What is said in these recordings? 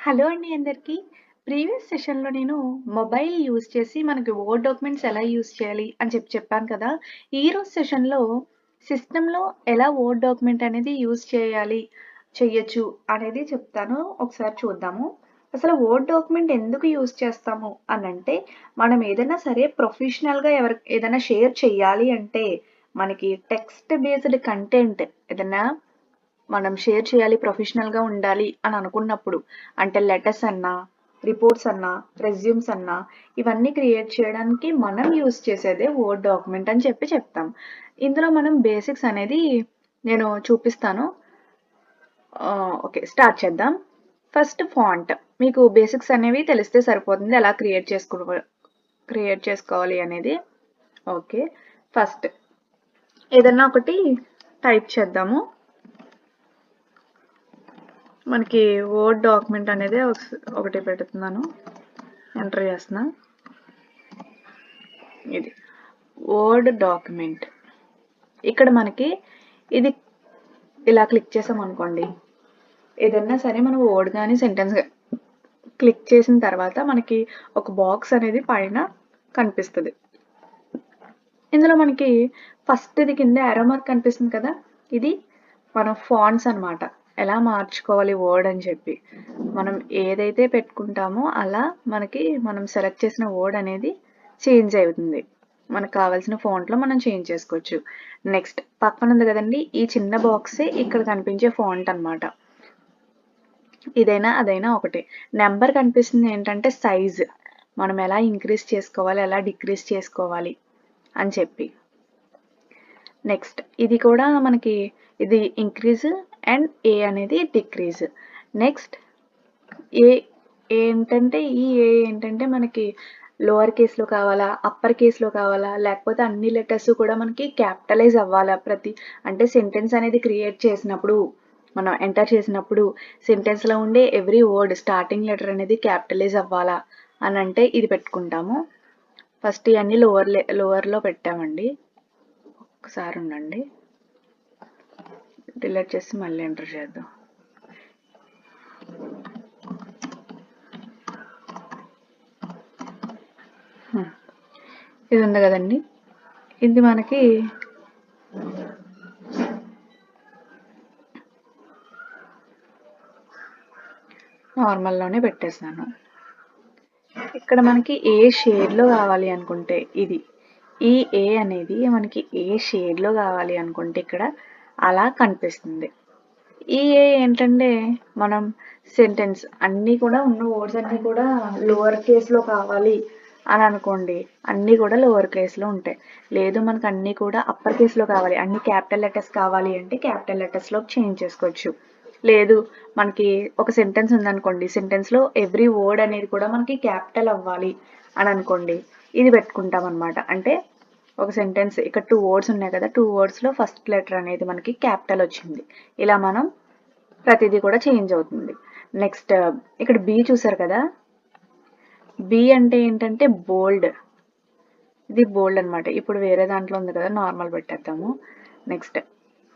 Hello అండి అందరికీ. Previous సెషన్‌లో నేను మొబైల్ యూజ్ చేసి మనకి వర్డ్ డాక్యుమెంట్స్ ఎలా యూజ్ చేయాలి అని చెప్పాను కదా! ఈరోజు సెషన్‌లో సిస్టమ్‌లో ఎలా వర్డ్ డాక్యుమెంట్ అనేది యూజ్ చెయ్యొచ్చు అనేది చెప్తాను. ఒకసారి చూద్దాము. అసలు వర్డ్ డాక్యుమెంట్ ఎందుకు యూజ్ చేస్తాము అనంటే, మనం ఏదైనా సరే ప్రొఫెషనల్‌గా ఏదైనా షేర్ చెయ్యాలి అంటే, మనకి టెక్స్ట్ బేస్డ్ కంటెంట్ ఏదన్నా మనం షేర్ చేయాలి, ప్రొఫెషనల్‌గా ఉండాలి అని అనుకున్నప్పుడు, అంటే లెటర్స్ అన్నా, రిపోర్ట్స్ అన్నా, రెజ్యూమ్స్ అన్నా, ఇవన్నీ క్రియేట్ చేయడానికి మనం యూజ్ చేసేదే వర్డ్ డాక్యుమెంట్ అని చెప్తాం. ఇందులో మనం బేసిక్స్ అనేది నేను చూపిస్తాను. ఓకే. స్టార్ట్ చేద్దాం. First font. మీకు బేసిక్స్ అనేవి తెలిస్తే సరిపోతుంది. ఎలా క్రియేట్ చేసుకోవాలి అనేది. ఓకే. ఫస్ట్ ఏదన్నా ఒకటి టైప్ చేద్దాము. మనకి వర్డ్ డాక్యుమెంట్ అనేది ఒకటి పెడుతున్నాను, ఎంటర్ చేస్తున్నా. ఇది వర్డ్ డాక్యుమెంట్. ఇక్కడ మనకి ఇది ఇలా క్లిక్ చేసాం అనుకోండి, ఏదన్నా సరే మనం వర్డ్ కానీ సెంటెన్స్ క్లిక్ చేసిన తర్వాత మనకి ఒక బాక్స్ అనేది పైన కనిపిస్తుంది. ఇందులో మనకి ఫస్ట్ ఇది కింద యారో మార్క్ కనిపిస్తుంది కదా, ఇది మన ఫాంట్స్ అన్నమాట. ఎలా మార్చుకోవాలి వర్డ్ అని చెప్పి మనం ఏదైతే పెట్టుకుంటామో అలా మనం సెలెక్ట్ చేసిన వర్డ్ అనేది చేంజ్ అవుతుంది. మనకు కావాల్సిన ఫాంట్లో మనం చేంజ్ చేసుకోవచ్చు. నెక్స్ట్ పక్కన ఉంది కదండి, ఈ చిన్న బాక్సే ఇక్కడ కనిపించే ఫాంట్ అన్నమాట. ఇదైనా అదైనా ఒకటే. నెంబర్ కనిపిస్తుంది ఏంటంటే సైజ్, మనం ఎలా ఇంక్రీజ్ చేసుకోవాలి, ఎలా డిక్రీజ్ చేసుకోవాలి అని చెప్పి. నెక్స్ట్ ఇది కూడా మనకి ఇది ఇంక్రీజ్ అండ్ ఏ అనేది డిక్రీజ్. నెక్స్ట్ ఏ ఏంటంటే మనకి లోవర్ కేస్లో కావాలా, అప్పర్ కేస్లో కావాలా, లేకపోతే అన్ని లెటర్స్ కూడా మనకి క్యాపిటలైజ్ అవ్వాలా. అంటే సెంటెన్స్ అనేది క్రియేట్ చేసినప్పుడు, మనం ఎంటర్ చేసినప్పుడు సెంటెన్స్లో ఉండే ఎవ్రీ వర్డ్ స్టార్టింగ్ లెటర్ అనేది క్యాపిటలైజ్ అవ్వాలా అని అంటే ఇది పెట్టుకుంటాము. ఫస్ట్ ఇవన్నీ లోవర్లో పెట్టామండి. ఒకసారి ఉండండి, డిలీట్ చేసి మళ్ళీ ఎంటర్ చేద్దాం. ఇది ఉంది కదండి, ఇది మనకి నార్మల్లోనే పెట్టేసాను. ఇక్కడ మనకి ఏ షేడ్లో కావాలి అనుకుంటే ఈ ఏ అనేది మనకి ఏ షేడ్లో కావాలి అనుకుంటే ఇక్కడ అలా కనిపిస్తుంది. ఈ ఏ ఏంటంటే మనం సెంటెన్స్ అన్నీ కూడా ఉన్న వర్డ్స్ అన్నీ కూడా లోవర్ కేస్లో కావాలి అని అనుకోండి, అన్నీ కూడా లోవర్ కేస్లో ఉంటాయి. లేదు మనకు అన్నీ కూడా అప్పర్ కేస్లో కావాలి, అన్ని క్యాపిటల్ లెటర్స్ కావాలి అంటే క్యాపిటల్ లెటర్స్లో చేంజ్ చేసుకోవచ్చు. లేదు మనకి ఒక సెంటెన్స్ ఉందనుకోండి, సెంటెన్స్లో ఎవ్రీ వర్డ్ అనేది కూడా మనకి క్యాపిటల్ అవ్వాలి అని అనుకోండి, ఇది పెట్టుకుంటాం అనమాట. అంటే ఒక సెంటెన్స్ ఇక్కడ 2 వర్డ్స్ ఉన్నాయి కదా, 2 వర్డ్స్లో ఫస్ట్ లెటర్ అనేది మనకి క్యాపిటల్ వచ్చింది. ఇలా మనం ప్రతిదీ కూడా చేంజ్ అవుతుంది. నెక్స్ట్ ఇక్కడ బి చూసారు కదా, బి అంటే ఏంటంటే బోల్డ్. ఇది బోల్డ్ అనమాట. ఇప్పుడు వేరే దాంట్లో ఉంది కదా, నార్మల్ పెట్టేద్దాము. నెక్స్ట్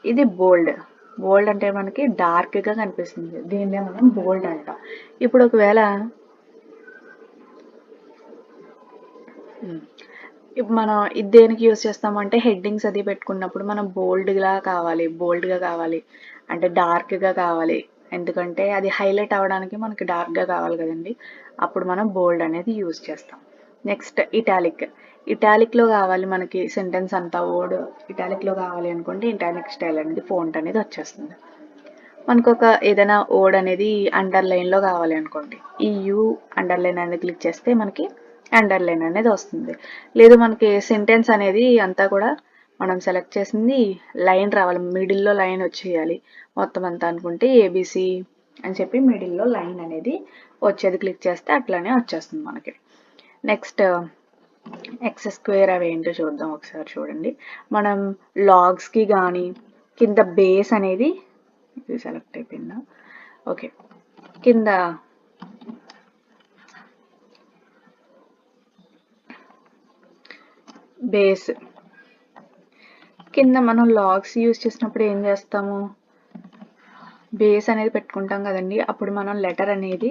ఇది బోల్డ్. బోల్డ్ అంటే మనకి డార్క్గా కనిపిస్తుంది, దీన్నే మనం బోల్డ్ అంటాం. ఇప్పుడు ఒకవేళ మనం ఇది దేనికి యూజ్ చేస్తామంటే హెడ్డింగ్స్ అది పెట్టుకున్నప్పుడు మనం బోల్డ్గా కావాలి అంటే డార్క్గా కావాలి, ఎందుకంటే అది హైలైట్ అవ్వడానికి మనకి డార్క్గా కావాలి కదండి, అప్పుడు మనం బోల్డ్ అనేది యూజ్ చేస్తాం. నెక్స్ట్ ఇటాలిక్లో కావాలి మనకి సెంటెన్స్ అంతా వర్డ్ ఇటాలిక్లో కావాలి అనుకుంటే ఇటాలిక్ స్టైల్ అనేది ఫాంట్ అనేది వచ్చేస్తుంది. మనకు ఏదైనా వర్డ్ అనేది అండర్లైన్లో కావాలి అనుకోండి, ఈ యూ అండర్లైన్ అనేది క్లిక్ చేస్తే మనకి అండర్లైన్ అనేది వస్తుంది. లేదు మనకి సెంటెన్స్ అనేది అంతా కూడా మనం సెలెక్ట్ చేసింది లైన్ రావాలి, మిడిల్లో లైన్ వచ్చేయాలి మొత్తం అంతా అనుకుంటే ఏబిసి అని చెప్పి మిడిల్లో లైన్ అనేది వచ్చేది క్లిక్ చేస్తే అట్లానే వచ్చేస్తుంది మనకి. నెక్స్ట్ ఎక్స్ స్క్వేర్ అవి ఏంటో చూద్దాం ఒకసారి. చూడండి, మనం లాగ్స్కి కానీ కింద బేస్ అనేది ఇది సెలెక్ట్ అయిపోయిందా, ఓకే, కింద బేస్ కింద మనం లాగ్స్ యూజ్ చేసినప్పుడు ఏం చేస్తాము, బేస్ అనేది పెట్టుకుంటాం కదండి, అప్పుడు మనం లెటర్ అనేది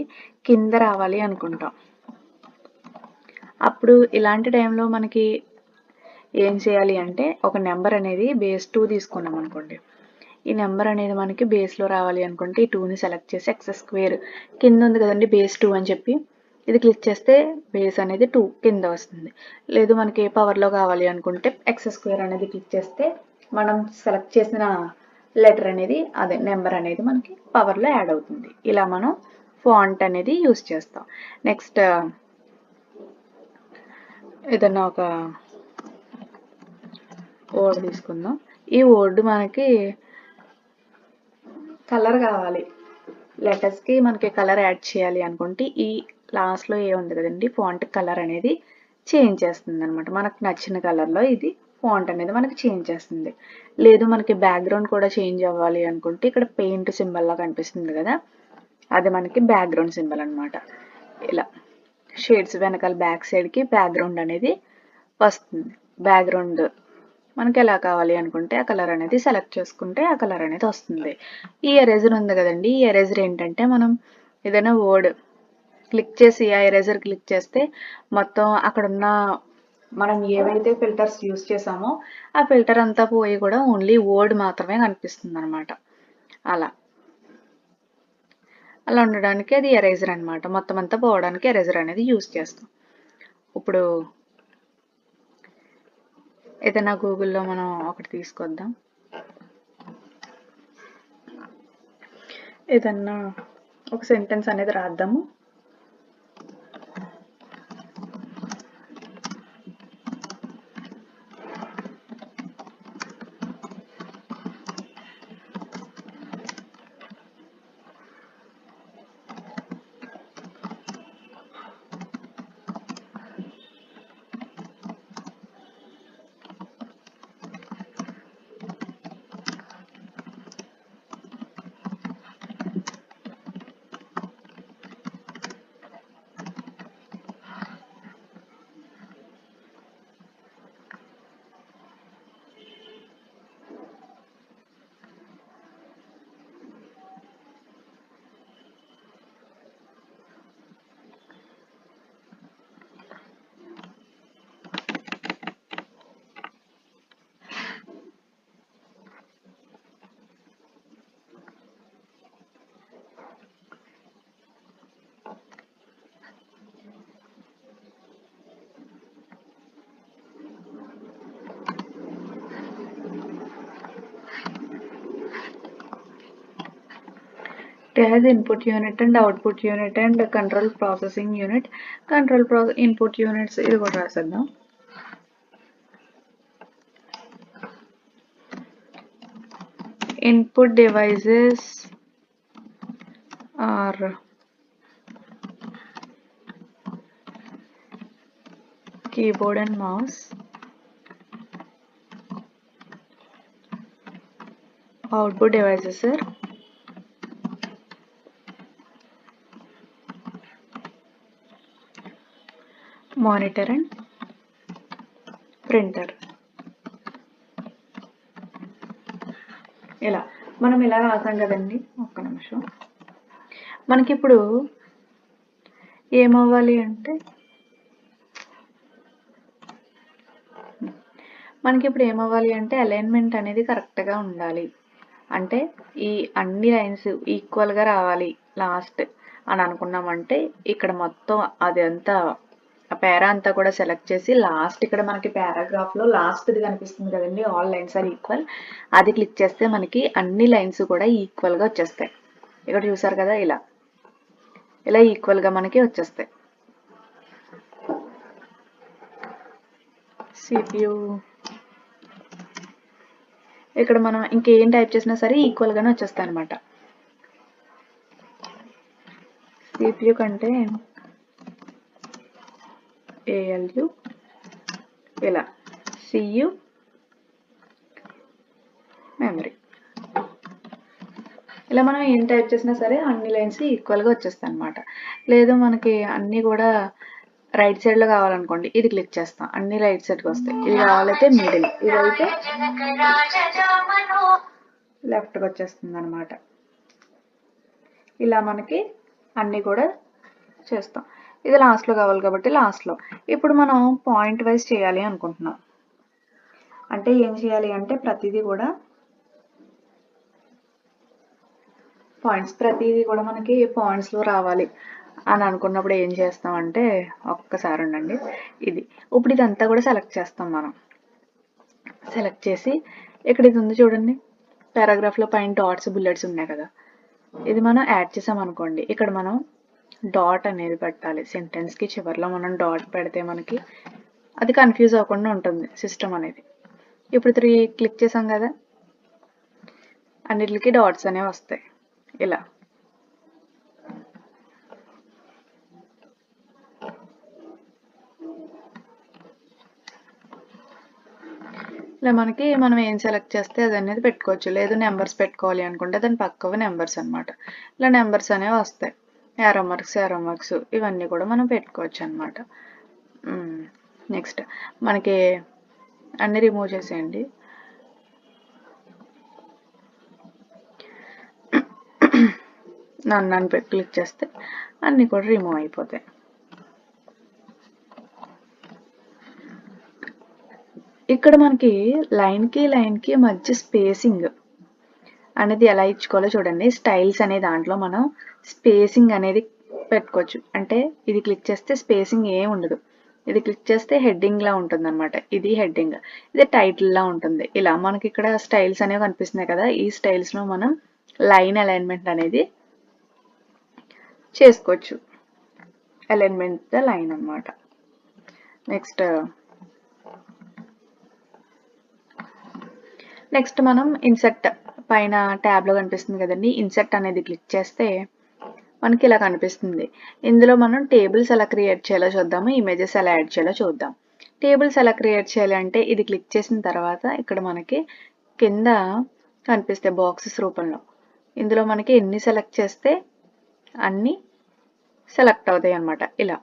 కింద రావాలి అనుకుంటాం. అప్పుడు ఇలాంటి టైంలో మనకి ఏం చేయాలి అంటే ఒక నెంబర్ అనేది బేస్ 2 తీసుకున్నాం అనుకోండి, ఈ నెంబర్ అనేది మనకి బేస్లో రావాలి అనుకుంటే ఈ 2ని సెలెక్ట్ చేసి x² కింద ఉంది కదండి బేస్ 2 అని చెప్పి, ఇది క్లిక్ చేస్తే బేస్ అనేది 2 కింద వస్తుంది. లేదు మనకి ఏ పవర్లో కావాలి అనుకుంటే x² అనేది క్లిక్ చేస్తే మనం సెలెక్ట్ చేసిన లెటర్ అనేది అదే నెంబర్ అనేది మనకి పవర్లో యాడ్ అవుతుంది. ఇలా మనం ఫాంట్ అనేది యూస్ చేస్తాం. నెక్స్ట్ ఏదన్నా ఒక వర్డ్ తీసుకుందాం. ఈ వర్డ్ మనకి కలర్ కావాలి, లెటర్స్కి మనకి కలర్ యాడ్ చేయాలి అనుకుంటే ఈ లాస్ట్లో ఏ ఉంది కదండి ఫాంట్ కలర్ అనేది చేంజ్ చేస్తుంది అనమాట. మనకు నచ్చిన కలర్లో ఇది ఫాంట్ అనేది మనకి చేంజ్ చేస్తుంది. లేదు మనకి బ్యాక్గ్రౌండ్ కూడా చేంజ్ అవ్వాలి అనుకుంటే ఇక్కడ పెయింట్ సింబల్ లా కనిపిస్తుంది కదా, అది మనకి బ్యాక్గ్రౌండ్ సింబల్ అనమాట. ఇలా షేడ్స్ వెనకాల బ్యాక్ సైడ్కి బ్యాక్గ్రౌండ్ అనేది వస్తుంది. బ్యాక్గ్రౌండ్ మనకి ఎలా కావాలి అనుకుంటే ఆ కలర్ అనేది సెలెక్ట్ చేసుకుంటే ఆ కలర్ అనేది వస్తుంది. ఈ ఎరేజర్ ఉంది కదండి, ఈ ఎరేజర్ ఏంటంటే మనం ఏదైనా వర్డ్ క్లిక్ చేసి ఆ ఎరేజర్ క్లిక్ చేస్తే మొత్తం అక్కడున్న మనం ఏవైతే ఫిల్టర్స్ యూస్ చేసామో ఆ ఫిల్టర్ అంతా పోయి కూడా ఓన్లీ వర్డ్ మాత్రమే కనిపిస్తుంది అనమాట. అలా ఉండడానికి అది ఎరేజర్ అనమాట. మొత్తం అంతా పోవడానికి ఎరేజర్ అనేది యూస్ చేస్తాం. ఇప్పుడు ఏదైనా గూగుల్లో మనం ఒకటి తీసుకొద్దాం, ఏదన్నా ఒక సెంటెన్స్ అనేది రాద్దాము. It has input unit and output unit and control processing unit. Input units ఇది కూడా రాసేద్దాం. Input devices are keyboard and mouse. Output devices are monitor and printer. ఇలా మనం ఇలా రాసాం కదండి. ఒక్క నిమిషం, మనకి ఇప్పుడు ఏమవ్వాలి అంటే అలైన్మెంట్ అనేది కరెక్ట్గా ఉండాలి. అంటే ఈ అన్ని లైన్స్ ఈక్వల్గా రావాలి లాస్ట్ అని అనుకున్నామంటే ఇక్కడ మొత్తం అదంతా ఆ పేరా అంతా కూడా సెలెక్ట్ చేసి లాస్ట్ ఇక్కడ మనకి పారాగ్రాఫ్లో లాస్ట్ది కనిపిస్తుంది కదండి, ఆల్ లైన్స్ ఆర్ ఈక్వల్, అది క్లిక్ చేస్తే మనకి అన్ని లైన్స్ కూడా ఈక్వల్గా వచ్చేస్తాయి. ఇక్కడ చూసారు కదా, ఇలా ఈక్వల్గా మనకి వచ్చేస్తాయి. CPU ఇక్కడ మనం ఇంకేం టైప్ చేసినా సరే ఈక్వల్గానే వచ్చేస్తాయి అనమాట. CPU కంటే ALU, ఇలా CU మెమరీ, ఇలా మనం ఏం టైప్ చేసినా సరే అన్ని లైన్స్ ఈక్వల్గా వచ్చేస్తాయి అనమాట. లేదు మనకి అన్నీ కూడా రైట్ సైడ్లో కావాలనుకోండి, ఇది క్లిక్ చేస్తాం, అన్ని రైట్ సైడ్కి వస్తాయి. ఇది కావాలైతే మిడిల్, ఇదైతే లెఫ్ట్కి వచ్చేస్తుంది అనమాట. ఇలా మనకి అన్నీ కూడా చేస్తాం. ఇది లాస్ట్లో కావాలి కాబట్టి లాస్ట్లో. ఇప్పుడు మనం పాయింట్ వైజ్ చేయాలి అనుకుంటున్నాం. అంటే ఏం చేయాలి అంటే ప్రతిదీ కూడా ప్రతిదీ కూడా మనకి పాయింట్స్లో రావాలి అని అనుకున్నప్పుడు ఏం చేస్తామంటే ఒక్కసారి ఉండండి. ఇప్పుడు ఇదంతా కూడా సెలెక్ట్ చేస్తాం మనం. సెలెక్ట్ చేసి ఇక్కడ ఇది ఉంది చూడండి, పారాగ్రాఫ్లో పైన డాట్స్ బుల్లెట్స్ ఉన్నాయి కదా, ఇది మనం యాడ్ చేసాం అనుకోండి. ఇక్కడ మనం డాట్ అనేది పెట్టాలి. సెంటెన్స్కి చివరిలో మనం డాట్ పెడితే మనకి అది కన్ఫ్యూజ్ అవ్వకుండా ఉంటుంది సిస్టమ్ అనేది. ఇప్పుడు 3 క్లిక్ చేసాం కదా, అన్నిటికి డాట్స్ అనేవి వస్తాయి. ఇలా మనకి మనం ఏం సెలెక్ట్ చేస్తే అది అనేది పెట్టుకోవచ్చు. లేదు నెంబర్స్ పెట్టుకోవాలి అనుకుంటే దాని పక్కవ నెంబర్స్ అనమాట. ఇలా నెంబర్స్ అనేవి వస్తాయి. యారో మార్క్స్ ఇవన్నీ కూడా మనం పెట్టుకోవచ్చు అనమాట. నెక్స్ట్ మనకి అన్ని రిమూవ్ చేసేయండి. నన్ను క్లిక్ చేస్తే అన్నీ కూడా రిమూవ్ అయిపోతాయి. ఇక్కడ మనకి లైన్కి మధ్య స్పేసింగ్ అనేది ఎలా ఇచ్చుకోవాలో చూడండి. స్టైల్స్ అనే దాంట్లో మనం స్పేసింగ్ అనేది పెట్టుకోవచ్చు. అంటే ఇది క్లిక్ చేస్తే స్పేసింగ్ ఏం ఉండదు. ఇది క్లిక్ చేస్తే హెడ్డింగ్ లా ఉంటుంది అనమాట. ఇది హెడ్డింగ్, ఇది టైటిల్ లా ఉంటుంది. ఇలా మనకి ఇక్కడ స్టైల్స్ అనేవి కనిపిస్తున్నాయి కదా, ఈ స్టైల్స్ లో మనం లైన్ అలైన్మెంట్ అనేది చేసుకోవచ్చు. అలైన్మెంట్ ద లైన్ అనమాట. నెక్స్ట్ మనం ఇన్సర్ట్ పైన ట్యాబ్ లో కనిపిస్తుంది కదండి, ఇన్సర్ట్ అనేది క్లిక్ చేస్తే మనకి ఇలా కనిపిస్తుంది. ఇందులో మనం టేబుల్స్ ఎలా క్రియేట్ చేయాలో చూద్దాము, ఇమేజెస్ ఎలా యాడ్ చేయాలో చూద్దాం. టేబుల్స్ ఎలా క్రియేట్ చేయాలంటే ఇది క్లిక్ చేసిన తర్వాత ఇక్కడ మనకి కింద కనిపిస్తాయి బాక్సెస్ రూపంలో. ఇందులో మనకి ఎన్ని సెలెక్ట్ చేస్తే అన్ని సెలెక్ట్ అవుతాయి అన్నమాట. ఇలా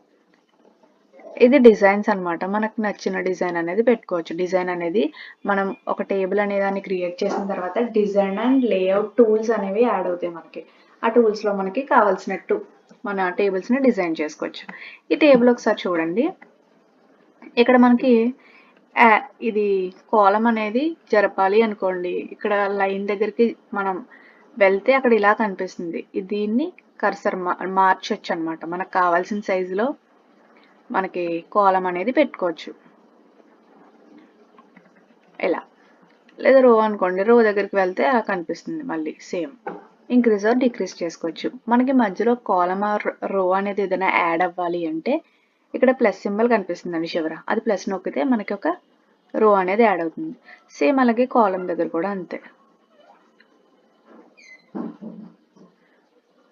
ఇది డిజైన్స్ అనమాట. మనకు నచ్చిన డిజైన్ అనేది పెట్టుకోవచ్చు. డిజైన్ అనేది మనం ఒక టేబుల్ అనే దాన్ని క్రియేట్ చేసిన తర్వాత డిజైన్ అండ్ లేఅవుట్ టూల్స్ అనేవి యాడ్ అవుతాయి మనకి. ఆ టూల్స్ లో మనకి కావాల్సినట్టు మన టేబుల్స్ ని డిజైన్ చేసుకోవచ్చు. ఈ టేబుల్ ఒకసారి చూడండి. ఇక్కడ మనకి ఇది కాలం అనేది జరపాలి అనుకోండి, ఇక్కడ లైన్ దగ్గరికి మనం వెళ్తే అక్కడ ఇలా కనిపిస్తుంది. దీన్ని కర్సర్ మార్చొచ్చు అనమాట. మనకు కావాల్సిన సైజులో మనకి కాలం అనేది పెట్టుకోవచ్చు. ఇలా లేదా రో అనుకోండి, రో దగ్గరికి వెళ్తే అలా కనిపిస్తుంది. మళ్ళీ సేమ్ ఇంక్రీజ్ ఆర్ డిక్రీజ్ చేసుకోవచ్చు. మనకి మధ్యలో కాలం ఆర్ రో అనేది ఏదైనా యాడ్ అవ్వాలి అంటే ఇక్కడ ప్లస్ సింబల్ కనిపిస్తుందండి చివర, అది ప్లస్ నొక్కితే మనకి ఒక రో అనేది యాడ్ అవుతుంది. సేమ్ అలాగే కాలం దగ్గర కూడా అంతే,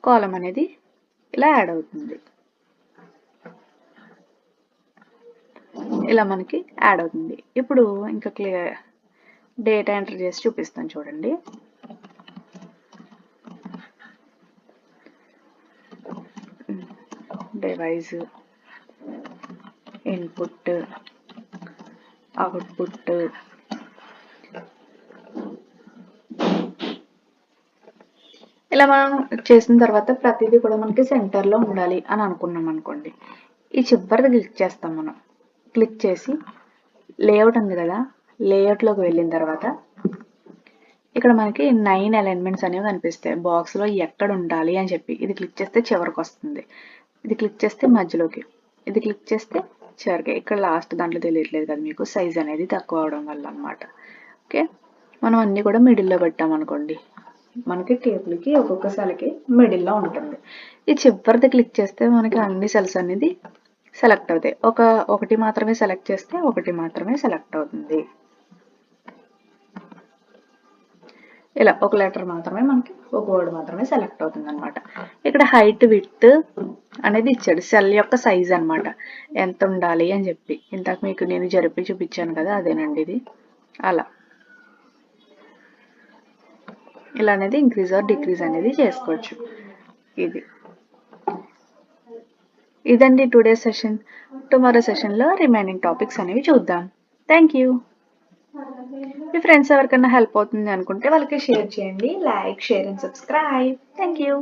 కాలం అనేది ఇలా యాడ్ అవుతుంది. ఇలా మనకి యాడ్ అవుతుంది. ఇప్పుడు ఇంకా క్లియర్ డేటా ఎంటర్ చేసి చూపిస్తాను చూడండి. డివైస్, ఇన్పుట్, అవుట్పుట్, ఇలా మనం చేసిన తర్వాత ప్రతిదీ కూడా మనకి సెంటర్లో ఉండాలి అని అనుకున్నాం అనుకోండి, ఈ చివరిది క్లిక్ చేస్తాం. మనం క్లిక్ చేసి లేఅవుట్ ఉంది కదా, లేఅవుట్లోకి వెళ్ళిన తర్వాత ఇక్కడ మనకి 9 అలైన్మెంట్స్ అనేవి కనిపిస్తాయి. బాక్స్లో ఎక్కడ ఉండాలి అని చెప్పి ఇది క్లిక్ చేస్తే చివరికి వస్తుంది, ఇది క్లిక్ చేస్తే మధ్యలోకి, ఇది క్లిక్ చేస్తే చివరికి. ఇక్కడ లాస్ట్ దాంట్లో తెలియట్లేదు కదా మీకు, సైజ్ అనేది తక్కువ అవడం వల్ల అనమాట. ఓకే, మనం అన్నీ కూడా మిడిల్లో పెట్టామనుకోండి, మనకి టేబుల్కి ఒక్కొక్క సెల్కి మిడిల్లో ఉంటుంది. ఈ చివరిది క్లిక్ చేస్తే మనకి అన్ని సెల్స్ అనేది సెలెక్ట్ అవుతాయి. ఒకటి మాత్రమే సెలెక్ట్ చేస్తే ఒకటి మాత్రమే సెలెక్ట్ అవుతుంది. ఇలా ఒక లెటర్ మాత్రమే మనకి, ఒక వర్డ్ మాత్రమే సెలెక్ట్ అవుతుంది అనమాట. ఇక్కడ హైట్ విడ్త్ అనేది ఇచ్చాడు, సెల్ యొక్క సైజ్ అనమాట, ఎంత ఉండాలి అని చెప్పి. ఇంతకు మీకు నేను జరిపి చూపించాను కదా, అదేనండి ఇది. అలా ఇలా అనేది ఇంక్రీజ్ ఆర్ డిక్రీజ్ అనేది చేసుకోవచ్చు. ఇదండి టుడే సెషన్. టుమారో సెషన్లో రిమైనింగ్ టాపిక్స్ అనేవి చూద్దాం. Thank you. మీ ఫ్రెండ్స్ ఎవరికైనా హెల్ప్ అవుతుంది అనుకుంటే వాళ్ళకి షేర్ చేయండి. Like, share and subscribe. Thank you.